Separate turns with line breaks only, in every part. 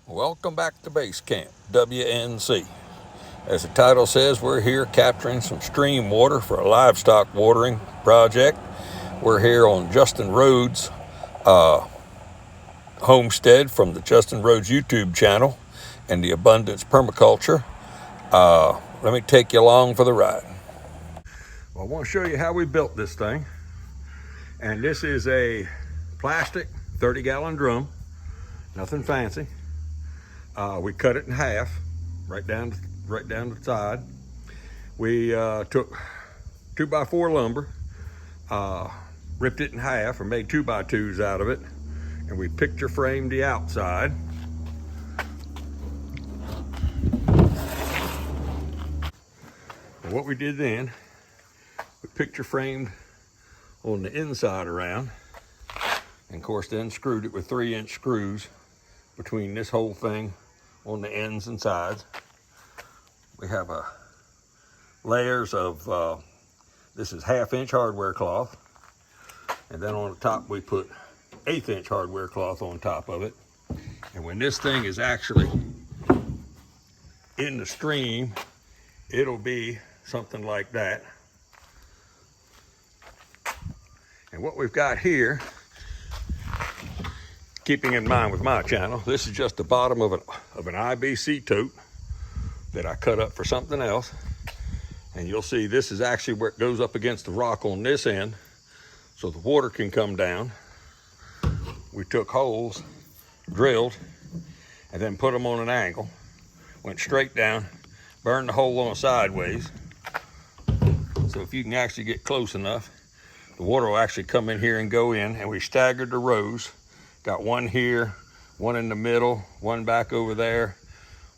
Welcome back to Base Camp, WNC. As the title says, we're here capturing some stream water for a livestock watering project. We're here on Justin Rhodes' homestead from the Justin Rhodes YouTube channel and the Abundance Permaculture. Let me take you along for the ride. Well, I want to show you how we built this thing. And this is a plastic 30-gallon drum, nothing fancy. We cut it in half, right down the side. We took 2x4 lumber, ripped it in half and made 2x2s out of it, and we picture framed the outside. And what we did then, we picture framed on the inside around, and of course then screwed it with 3-inch screws between this whole thing on the ends and sides. We have layers of, this is 1/2-inch hardware cloth, and then on the top we put 1/8-inch hardware cloth on top of it. And when this thing is actually in the stream, it'll be something like that. And what we've got here, keeping in mind with my channel, this is just the bottom of an IBC tote that I cut up for something else. And you'll see this is actually where it goes up against the rock on this end so the water can come down. We took holes, drilled, and then put them on an angle, went straight down, burned the hole on sideways. So if you can actually get close enough, the water will actually come in here and go in. And we staggered the rows. Got one here, one in the middle, one back over there,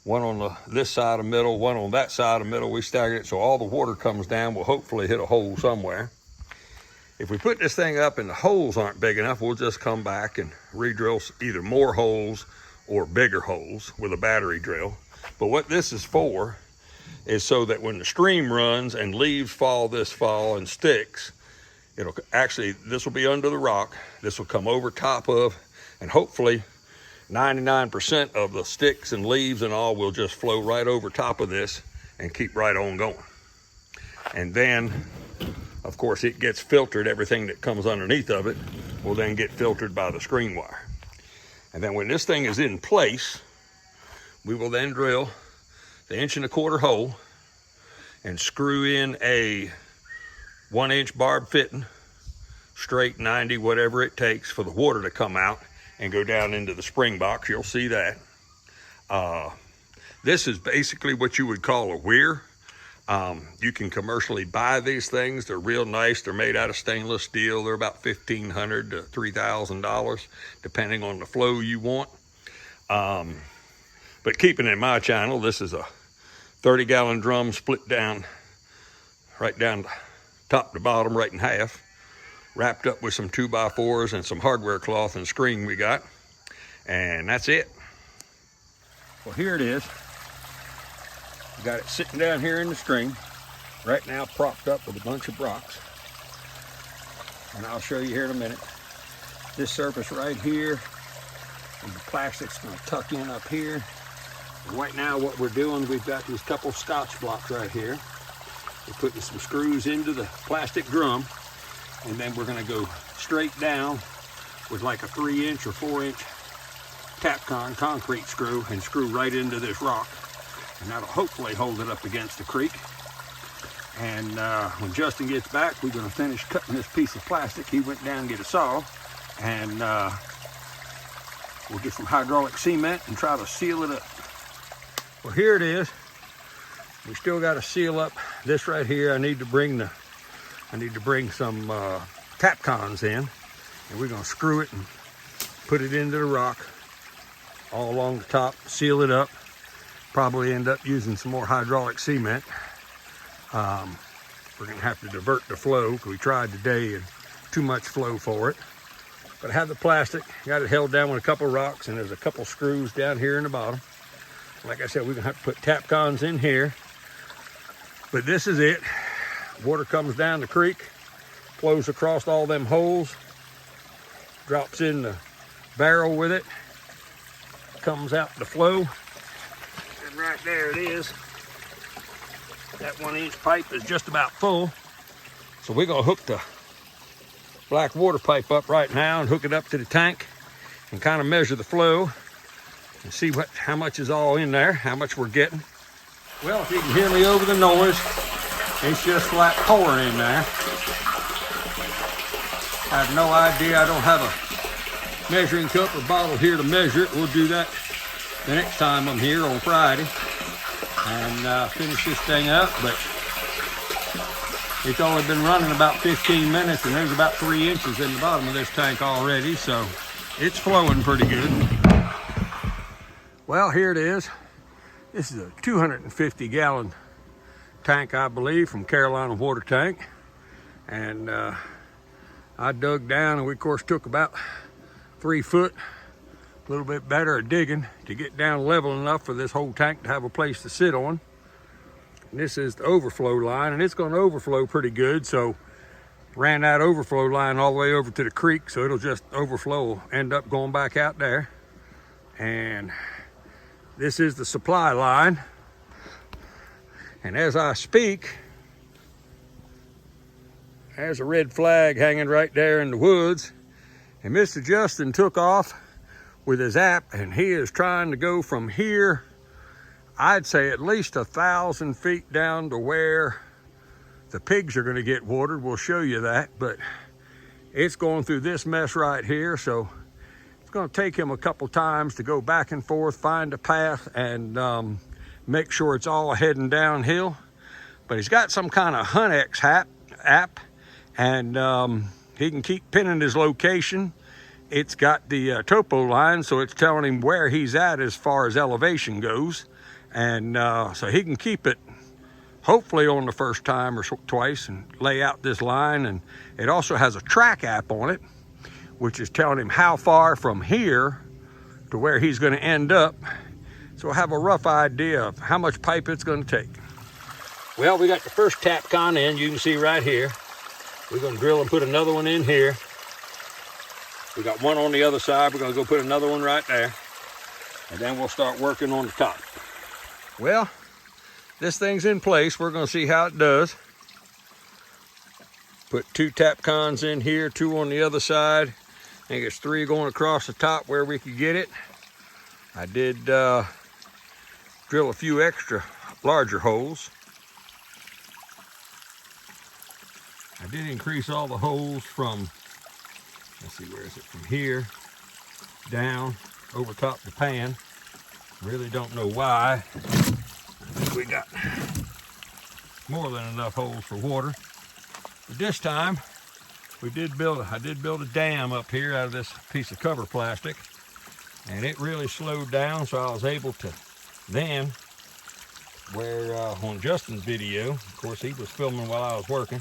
one on this side of middle, one on that side of middle. We staggered it so all the water comes down. We'll hopefully hit a hole somewhere. If we put this thing up and the holes aren't big enough, we'll just come back and re-drill either more holes or bigger holes with a battery drill. But what this is for is so that when the stream runs and leaves fall this fall and sticks, it'll actually, this will be under the rock. This will come over top of, and hopefully 99% of the sticks and leaves and all will just flow right over top of this and keep right on going. And then, of course, it gets filtered. Everything that comes underneath of it will then get filtered by the screen wire. And then when this thing is in place, we will then drill the 1.25-inch hole and screw in a 1-inch barb fitting, straight 90, whatever it takes for the water to come out and go down into the spring box. You'll see that. This is basically what you would call a weir. You can commercially buy these things. They're real nice. They're made out of stainless steel. They're about $1,500 to $3,000, depending on the flow you want. But keeping in my channel, this is a 30-gallon drum split down, right down top to bottom, right in half, wrapped up with some 2x4s and some hardware cloth and screen we got. And that's it. Well, here it is. We got it sitting down here in the stream, right now propped up with a bunch of rocks. And I'll show you here in a minute. This surface right here, and the plastic's gonna tuck in up here. And right now what we're doing, we've got these couple Scotch blocks right here. We're putting some screws into the plastic drum, and then we're gonna go straight down with like a 3-inch or 4-inch Tapcon concrete screw and screw right into this rock. And that'll hopefully hold it up against the creek. And when Justin gets back, we're gonna finish cutting this piece of plastic. He went down and get a saw, and we'll get some hydraulic cement and try to seal it up. Well, here it is. We still got to seal up this right here. I need to bring some Tapcons in, and we're gonna screw it and put it into the rock all along the top, seal it up. Probably end up using some more hydraulic cement. We're gonna have to divert the flow because we tried today and too much flow for it. But I have the plastic, got it held down with a couple rocks, and there's a couple screws down here in the bottom. Like I said, we're gonna have to put Tapcons in here. But this is it. Water comes down the creek, flows across all them holes, drops in the barrel with it, comes out the flow. And right there it is. That 1-inch pipe is just about full. So we're gonna hook the black water pipe up right now and hook it up to the tank and kind of measure the flow and see how much is all in there, how much we're getting. Well, if you can hear me over the noise, it's just flat pouring in there. I have no idea. I don't have a measuring cup or bottle here to measure it. We'll do that the next time I'm here on Friday and finish this thing up. But it's only been running about 15 minutes and there's about 3 inches in the bottom of this tank already, so it's flowing pretty good. Well, here it is. This is a 250-gallon tank, I believe, from Carolina Water Tank. And I dug down and we, of course, took about 3 foot, a little bit better at digging to get down level enough for this whole tank to have a place to sit on. And this is the overflow line, and it's going to overflow pretty good. So ran that overflow line all the way over to the creek, so it'll just overflow, end up going back out there. And this is the supply line. And as I speak, there's a red flag hanging right there in the woods. And Mr. Justin took off with his app, and he is trying to go from here, I'd say at least 1,000 feet down to where the pigs are gonna get watered. We'll show you that, but it's going through this mess right here. So it's gonna take him a couple times to go back and forth, find a path, and make sure it's all heading downhill. But he's got some kind of HuntX app, and he can keep pinning his location. It's got the topo line, so it's telling him where he's at as far as elevation goes. And so he can keep it hopefully on the first time or twice and lay out this line. And it also has a track app on it, which is telling him how far from here to where he's going to end up. So we'll have a rough idea of how much pipe it's going to take. Well, we got the first Tapcon in, you can see right here. We're going to drill and put another one in here. We got one on the other side. We're going to go put another one right there. And then we'll start working on the top. Well, this thing's in place. We're going to see how it does. Put 2 Tapcons in here, 2 on the other side. I think it's 3 going across the top where we could get it. I did drill a few extra larger holes. I did increase all the holes from, let's see, where is it, from here down over top the pan. Really don't know why. We got more than enough holes for water. But this time I did build a dam up here out of this piece of cover plastic, and it really slowed down, so I was able to then, where on Justin's video, of course he was filming while I was working,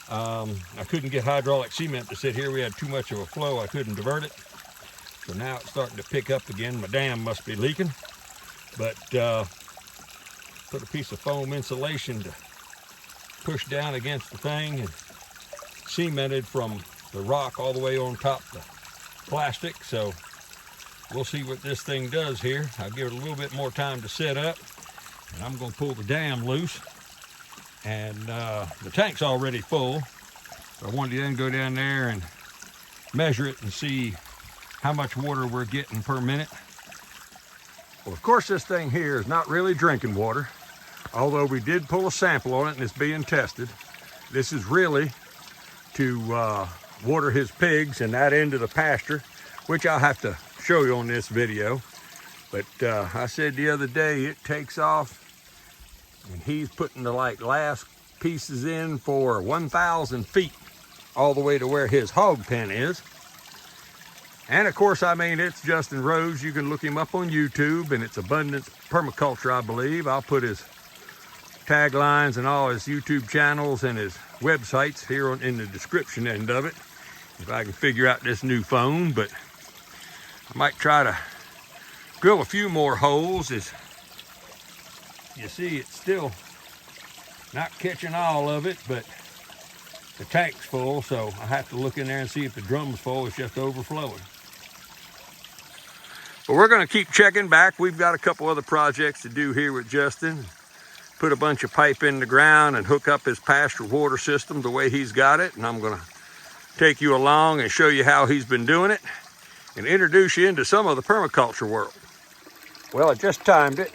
I couldn't get hydraulic cement to sit here. We had too much of a flow. I couldn't divert it. So now it's starting to pick up again. My dam must be leaking. But put a piece of foam insulation to push down against the thing and cemented from the rock all the way on top of the plastic. So we'll see what this thing does here. I'll give it a little bit more time to set up, and I'm going to pull the dam loose. And the tank's already full, so I wanted to then go down there and measure it and see how much water we're getting per minute. Well, of course, this thing here is not really drinking water, although we did pull a sample on it and it's being tested. This is really to water his pigs and that end of the pasture, which I'll have to show you on this video. But I said the other day, it takes off, and he's putting the last pieces in for 1,000 feet all the way to where his hog pen is. And of course, I mean, it's Justin Rose. You can look him up on YouTube, and it's Abundance Permaculture, I believe. I'll put his taglines and all his YouTube channels and his websites here in the description end of it, if I can figure out this new phone. But I might try to drill a few more holes. As you see, it's still not catching all of it, but the tank's full, so I have to look in there and see if the drum's full. It's just overflowing. But we're going to keep checking back. We've got a couple other projects to do here with Justin. Put a bunch of pipe in the ground and hook up his pasture water system the way he's got it. And I'm going to take you along and show you how he's been doing it and introduce you into some of the permaculture world. Well, I just timed it.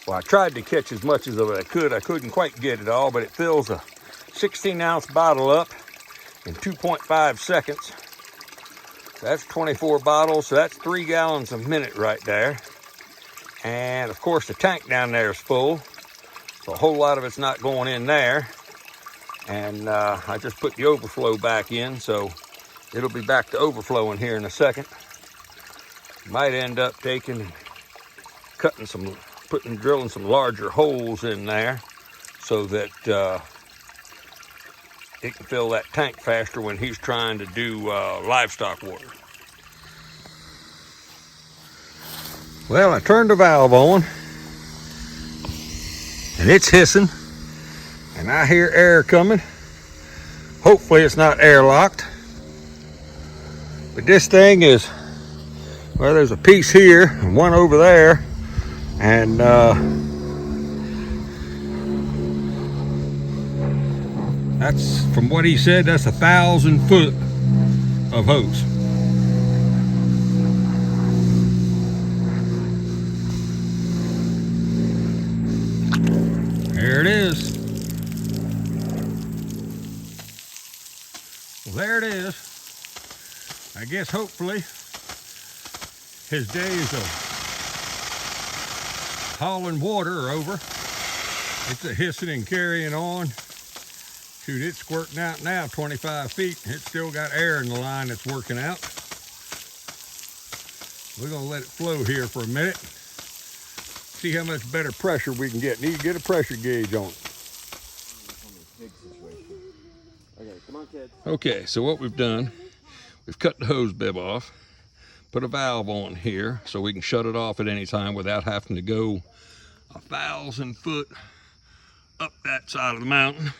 Well, I tried to catch as much as I could. I couldn't quite get it all, but it fills a 16-ounce bottle up in 2.5 seconds. So that's 24 bottles, so that's 3 gallons a minute right there. And of course the tank down there is full, so a whole lot of it's not going in there. And I just put the overflow back in, so it'll be back to overflowing here in a second. Might end up taking, drilling some larger holes in there so that it can fill that tank faster when he's trying to do livestock water. Well, I turned the valve on and it's hissing and I hear air coming. Hopefully it's not airlocked. But this thing is, well, there's a piece here and one over there, and that's, from what he said, that's 1,000 foot of hose. There it is. Well, there it is. I guess hopefully his days of hauling water are over. It's a hissing and carrying on. Shoot, it's squirting out now 25 feet. It's still got air in the line that's working out. We're gonna let it flow here for a minute. See how much better pressure we can get. Need to get a pressure gauge on it.
Okay, come on, kids.
Okay, so what we've done, we've cut the hose bib off, put a valve on here so we can shut it off at any time without having to go 1,000 foot up that side of the mountain.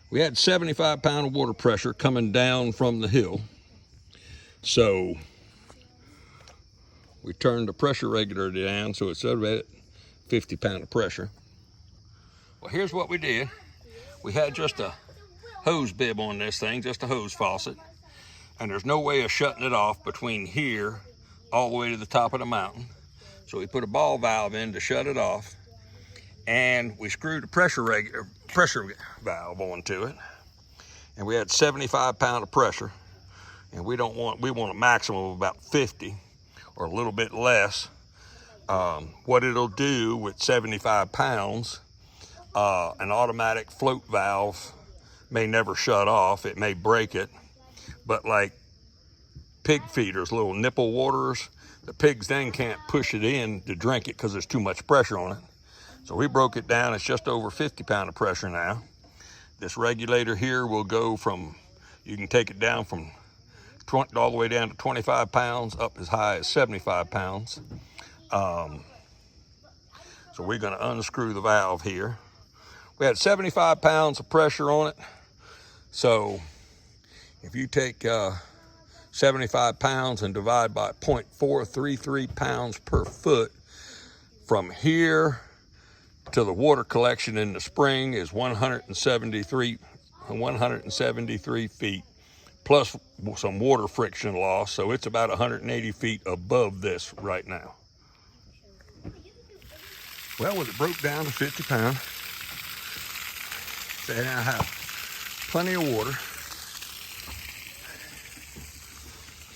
We had 75 pound of water pressure coming down from the hill. So we turned the pressure regulator down so it's at 50 pound of pressure. Well, here's what we did. We had just a hose bib on this thing, just a hose faucet. And there's no way of shutting it off between here all the way to the top of the mountain. So we put a ball valve in to shut it off. And we screwed a pressure valve onto it. And we had 75 pound of pressure. And we want a maximum of about 50 or a little bit less. What it'll do with 75 pounds, an automatic float valve may never shut off. It may break it. But like pig feeders, little nipple waterers, the pigs then can't push it in to drink it because there's too much pressure on it. So we broke it down. It's just over 50 pound of pressure now. This regulator here will go from, you can take it down from 20 all the way down to 25 pounds up as high as 75 pounds. So we're going to unscrew the valve here. We had 75 pounds of pressure on it. So if you take 75 pounds and divide by 0.433 pounds per foot, from here to the water collection in the spring is 173 feet, plus some water friction loss. So it's about 180 feet above this right now. Well, when it broke down to 50 pounds, they now have plenty of water.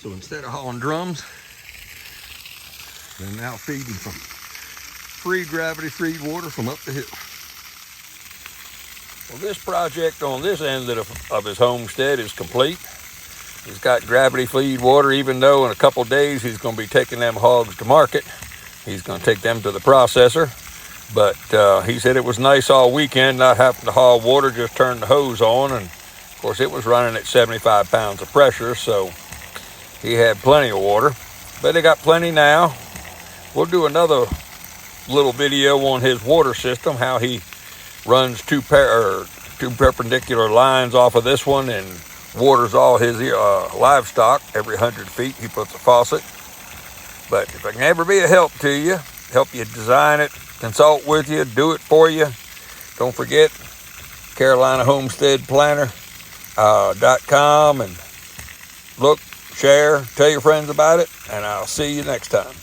So instead of hauling drums, they're now feeding from free gravity-free water from up the hill. Well, this project on this end of his homestead is complete. He's got gravity-feed water, even though in a couple days he's going to be taking them hogs to market. He's going to take them to the processor. But he said it was nice all weekend not having to haul water, just turn the hose on. And of course it was running at 75 pounds of pressure, so he had plenty of water. But they got plenty now. We'll do another little video on his water system, how he runs two perpendicular lines off of this one and waters all his livestock every 100 feet. He puts a faucet. But if I can ever be a help to you, help you design it, consult with you, do it for you, don't forget CarolinaHomesteadPlanner.com, and look, share, tell your friends about it, and I'll see you next time.